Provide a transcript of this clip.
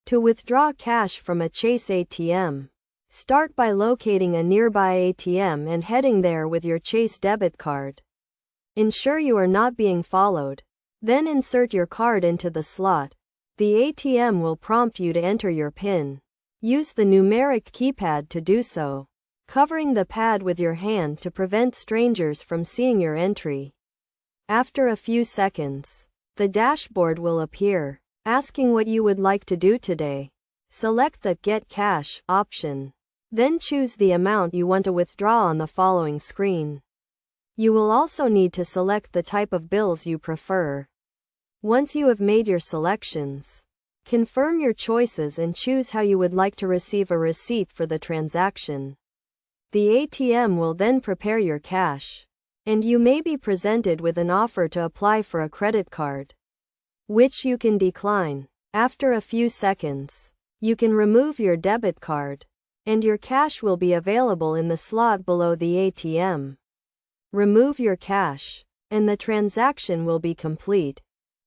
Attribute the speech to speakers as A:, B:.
A: To withdraw cash from a Chase ATM, start by locating a nearby ATM and heading there with your Chase debit card. Ensure you are not being followed. Then insert your card into the slot. The ATM will prompt you to enter your PIN. Use the numeric keypad to do so, covering the pad with your hand to prevent strangers from seeing your entry. After a few seconds, the dashboard will appear, asking what you would like to do today. Select the Get Cash option. Then choose the amount you want to withdraw on the following screen. You will also need to select the type of bills you prefer. Once you have made your selections, confirm your choices and choose how you would like to receive a receipt for the transaction. The ATM will then prepare your cash, and you may be presented with an offer to apply for a credit card, which you can decline. After a few seconds, you can remove your debit card, and your cash will be available in the slot below the ATM. Remove your cash, and the transaction will be complete.